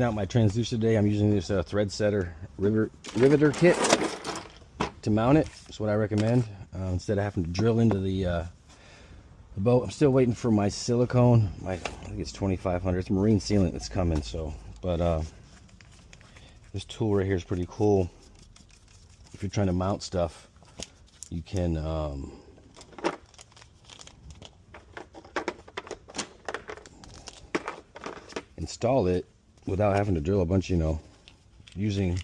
Out my transducer today. I'm using this thread setter riveter kit to mount it. That's what I recommend instead of having to drill into the boat. I'm still waiting for my silicone. I think it's 2500. It's Marine Sealant that's coming. So, but this tool right here is pretty cool. If you're trying to mount stuff, you can install it without having to drill a bunch, you know, using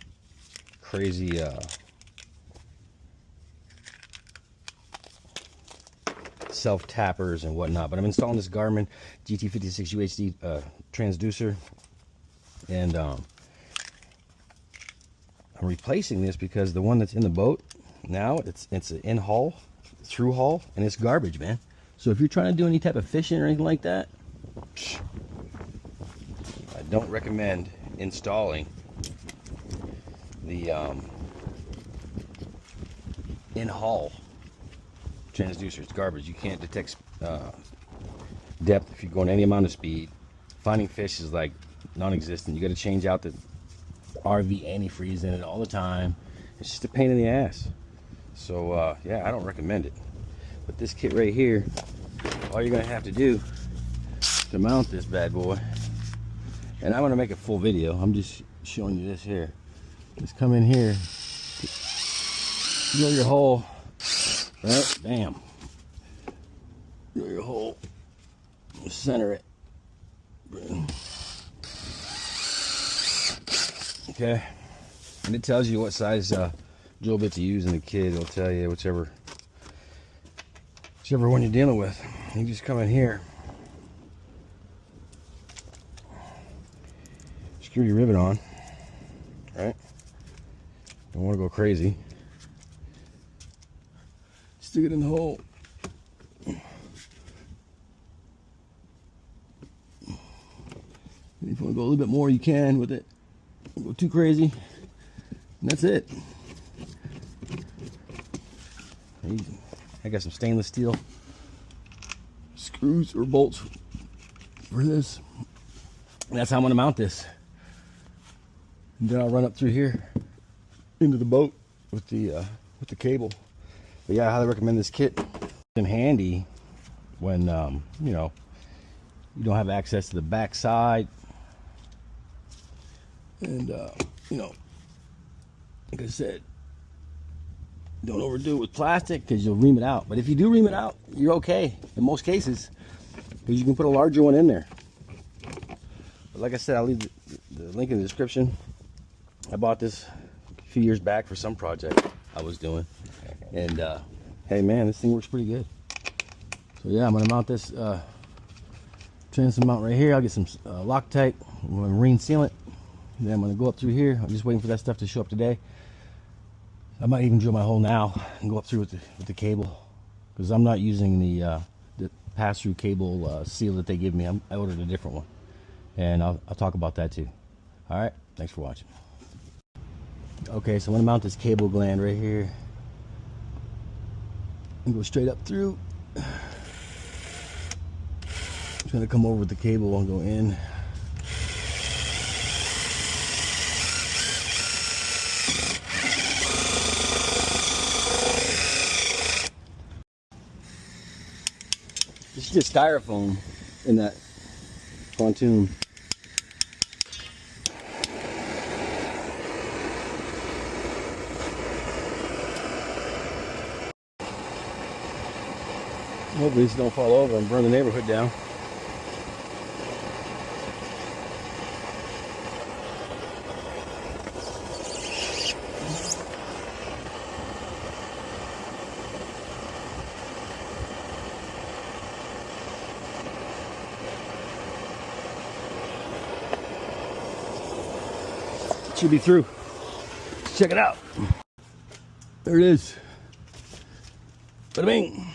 crazy self tappers and whatnot. But I'm installing this Garmin GT 56 UHD transducer, and I'm replacing this because the one that's in the boat now, it's an in-haul, through haul, and it's garbage, man. So if you're trying to do any type of fishing or anything like that, I don't recommend installing the in-haul transducer. It's garbage. You can't detect depth if you're going any amount of speed. Finding fish is like non-existent. You got to change out the RV antifreeze in it all the time. It's just a pain in the ass. So yeah, I don't recommend it. But this kit right here, all you're gonna have to do to mount this bad boy, and I'm gonna make a full video, I'm just showing you this here. Just come in here, drill your hole, right? Bam. Drill your hole, center it. Okay, and it tells you what size drill bit to use in the kit. It'll tell you whichever one you're dealing with. You just come in here, screw your rivet on, right? Don't want to go crazy. Stick it in the hole. And if you want to go a little bit more, you can with it. Don't go too crazy. And that's it. I got some stainless steel screws or bolts for this. And that's how I'm going to mount this. And then I'll run up through here into the boat with the cable. But yeah, I highly recommend this kit. It's handy when you know, you don't have access to the back side, and you know, like I said, don't overdo it with plastic because you'll ream it out. But if you do ream it out, you're okay in most cases, because you can put a larger one in there. But like I said, I'll leave the link in the description. I bought this a few years back for some project I was doing, and hey man, this thing works pretty good. So yeah, I'm gonna mount this transom mount right here. I'll get some Loctite, Marine Sealant, and then I'm gonna go up through here. I'm just waiting for that stuff to show up today. I might even drill my hole now and go up through with the cable, because I'm not using the pass-through cable seal that they give me. I ordered a different one, and I'll talk about that too. All right, thanks for watching. Okay, so I'm gonna mount this cable gland right here and go straight up through. I'm gonna come over with the cable and go in. This is just styrofoam in that pontoon. Hopefully these don't fall over and burn the neighborhood down. Should be through. Let's check it out. There it is. Bada bing.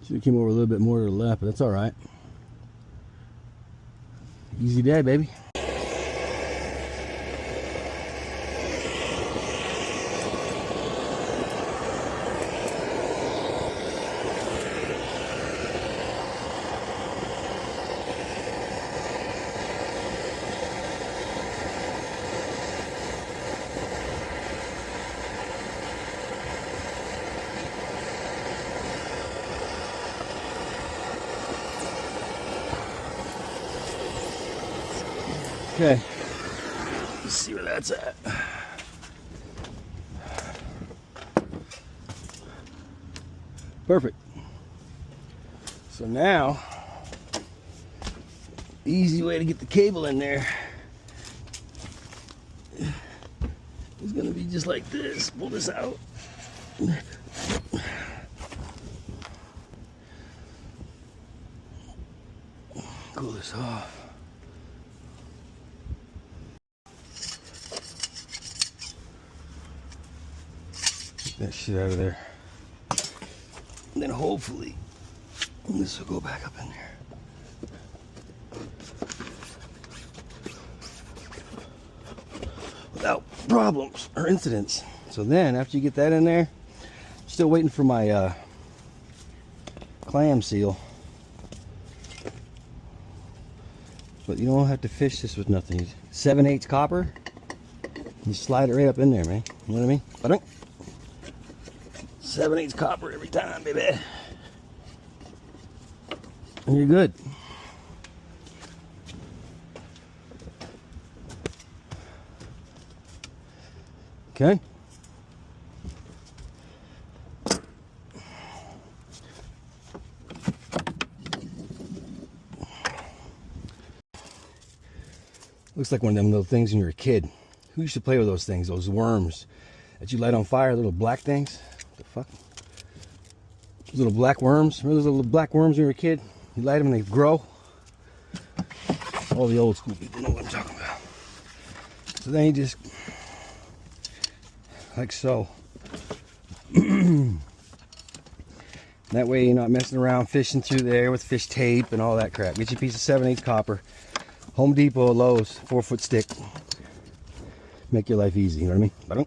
Should have came over a little bit more to the left, but that's all right. Easy day, baby. Okay, let's see where that's at. Perfect. So now, easy way to get the cable in there is going to be just like this. Pull this out. Cool this off. Get that shit out of there. And then hopefully this will go back up in there. Without problems or incidents. So then after you get that in there, I'm still waiting for my clam seal. But you don't have to fish this with nothing. 7/8 copper. You slide it right up in there, man. You know what I mean? Ba-dunk. 7/8 copper every time, baby. And you're good. Okay. Looks like one of them little things when you were a kid. Who used to play with those things? Those worms that you light on fire, little black things. What the fuck? Those little black worms. Remember those little black worms when you were a kid? You light them and they grow. All the old school people know what I'm talking about. So then you just, like so. That way you're not messing around fishing through there with fish tape and all that crap. Get you a piece of 7/8 copper. Home Depot, Lowe's, 4-foot stick. Make your life easy, you know what I mean?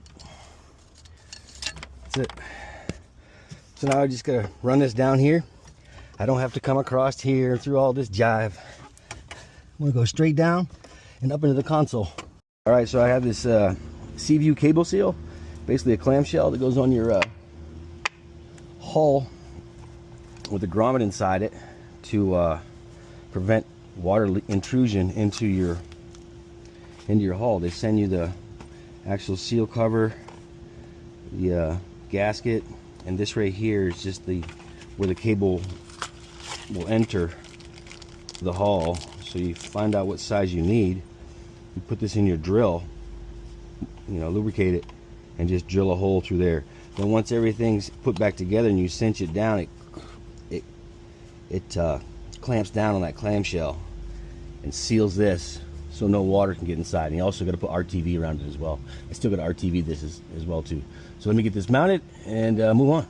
That's it. So now I just gotta run this down here. I don't have to come across here through all this jive. I'm gonna go straight down and up into the console. All right, so I have this SeaView cable seal, basically a clamshell that goes on your hull with a grommet inside it to prevent water intrusion into your hull. They send you the actual seal cover, the gasket, and this right here is just where the cable will enter the hull. So you find out what size you need. You put this in your drill, you know, lubricate it, and just drill a hole through there. Then once everything's put back together and you cinch it down, it clamps down on that clamshell and seals this so no water can get inside. And you also got to put RTV around it as well. I still got to RTV this as well too. So let me get this mounted and move on.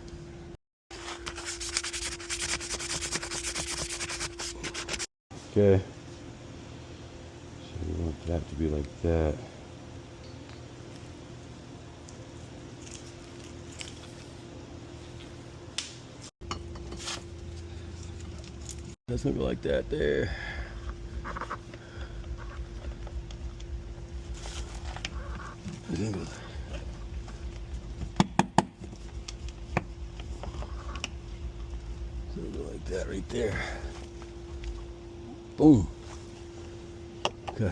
Okay, so you want that to be like that. That's gonna go like that there. It's gonna go like that right there. Boom. Okay.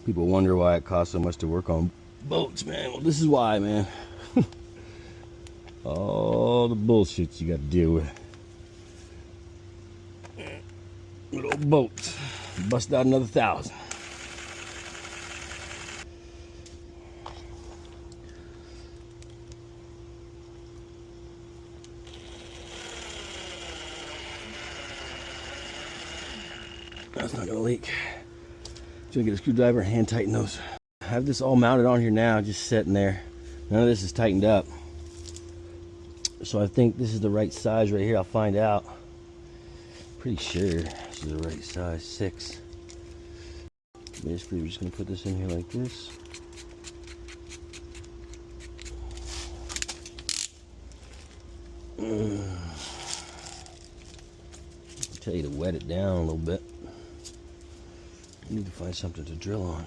People wonder why it costs so much to work on boats, man. Well, this is why, man. All the bullshit you got to deal with. Little boat. Bust out another 1,000. That's not gonna leak. Just gonna get a screwdriver and hand tighten those. I have this all mounted on here now, just sitting there. None of this is tightened up. So I think this is the right size right here. I'll find out. Pretty sure this is the right size, 6. Basically, we're just gonna put this in here like this. Tell you to wet it down a little bit. You need to find something to drill on.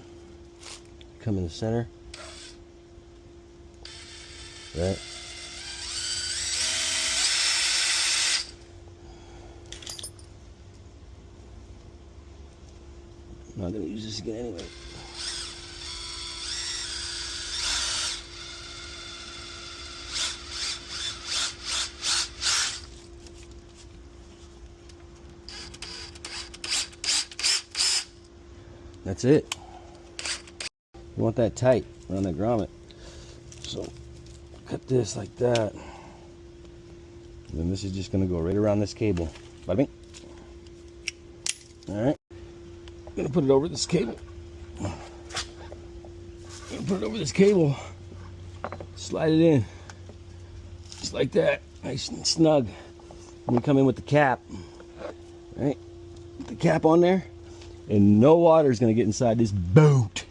Come in the center. Right. I'm not going to use this again anyway. That's it. You want that tight around that grommet. So cut this like that. And then this is just going to go right around this cable. Bada bing. Alright. I'm going to put it over this cable. Slide it in. Just like that. Nice and snug. And we come in with the cap. Right? Put the cap on there. And no water is going to get inside this boat.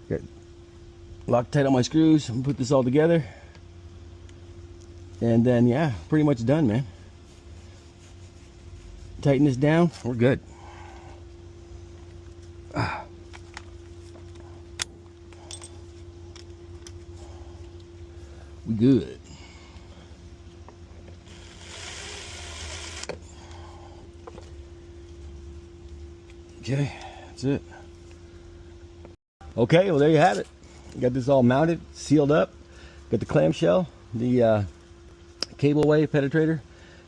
Got locked tight on my screws. I'm going to put this all together. And then, yeah, pretty much done, man. Tighten this down. We're good. We good. Okay, that's it. Okay, well there you have it. Got this all mounted, sealed up. Got the clamshell, the cableway penetrator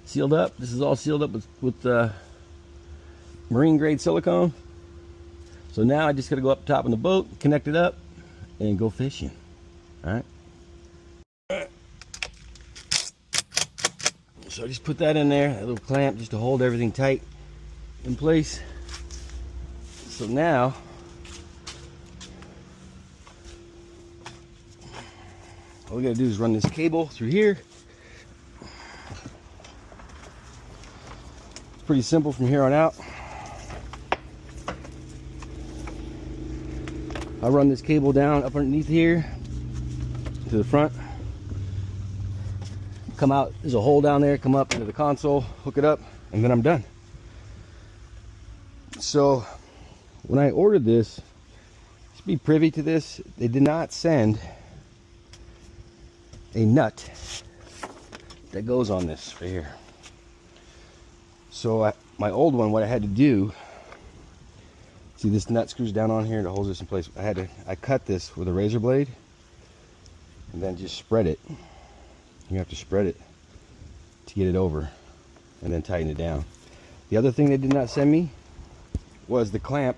sealed up. This is all sealed up with marine grade silicone. So now I just got to go up top in the boat, connect it up, and go fishing. All right. So I just put that in there, that little clamp, just to hold everything tight in place. So now, all we gotta do is run this cable through here. It's pretty simple from here on out. I run this cable down up underneath here to the front. Come out, there's a hole down there, come up into the console, hook it up, and then I'm done. So when I ordered this, just be privy to this, they did not send a nut that goes on this right here. So my old one, what I had to do, see this nut screws down on here to hold this in place. I cut this with a razor blade and then just spread it. You have to spread it to get it over and then tighten it down. The other thing they did not send me was the clamp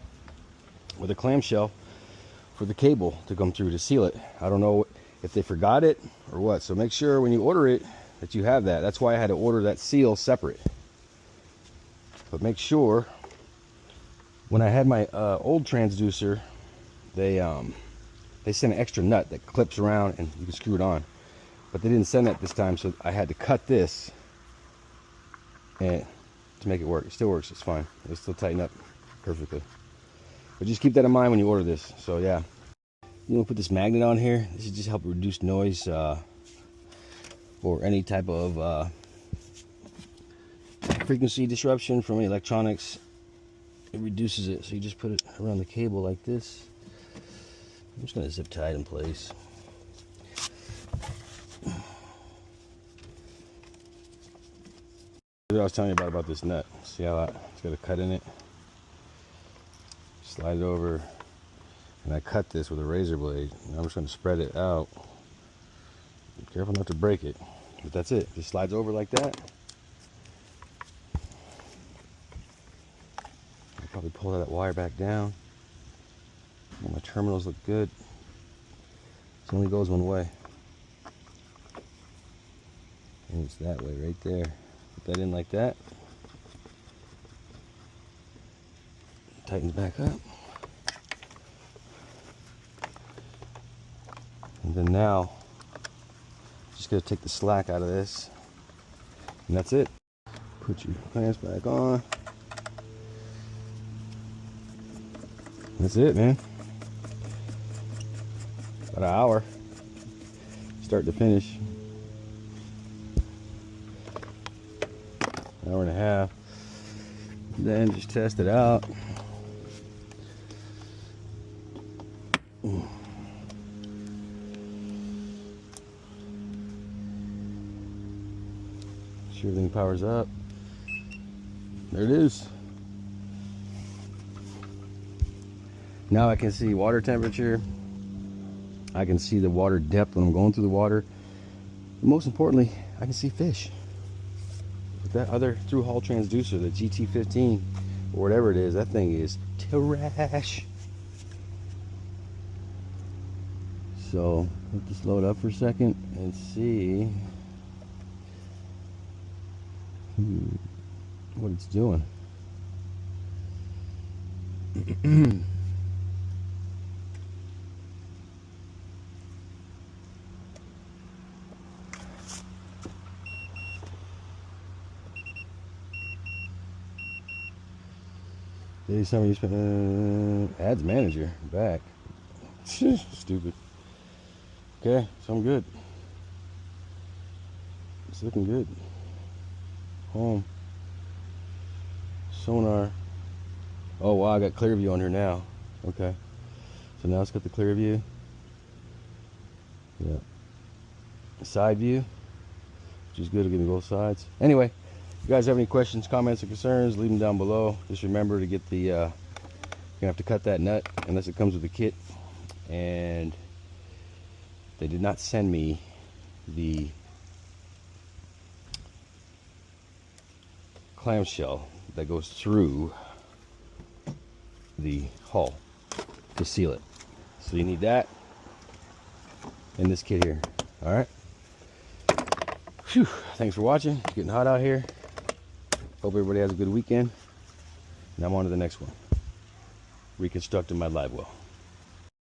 with a clamshell for the cable to come through to seal it. I don't know if they forgot it or what. So make sure when you order it that you have that. That's why I had to order that seal separate. But make sure when I had my old transducer, they sent an extra nut that clips around and you can screw it on. But they didn't send that this time, so I had to cut this and to make it work. It still works, it's fine. It'll still tighten up perfectly. But just keep that in mind when you order this. So yeah, you know, put this magnet on here. This is just help reduce noise or any type of frequency disruption from any electronics. It reduces it. So you just put it around the cable like this. I'm just gonna zip tie it in place. What I was telling you about this nut. See how it's got a cut in it? Slide it over, and I cut this with a razor blade. And I'm just going to spread it out. Be careful not to break it. But that's it. Just slides over like that. I'll probably pull that wire back down. And my terminals look good. It only goes one way. And it's that way right there. Put that in like that. Tightens back up. And then now, just gonna take the slack out of this. And that's it. Put your clamps back on. That's it, man. About an hour. Start to finish. hour and a half. Then just test it out. Sure everything powers up. There it is. Now I can see water temperature. I can see the water depth when I'm going through the water. Most importantly, I can see fish. With that other through-hull transducer, the GT15 or whatever it is, that thing is trash. So let this load up for a second and see what it's doing. Daily summary you spent ads manager back. Stupid. Okay, so I'm good. It's looking good. Home. Sonar. Oh wow, I got ClearVu on here now. Okay. So now it's got the ClearVu. Yeah. SideVu, which is good to give me both sides. Anyway, if you guys have any questions, comments, or concerns, leave them down below. Just remember to get the you're gonna have to cut that nut unless it comes with the kit. And they did not send me the clamshell that goes through the hull to seal it. So you need that in this kit here. All right. Whew. Thanks for watching. It's getting hot out here. Hope everybody has a good weekend. And I'm on to the next one. Reconstructing my live well.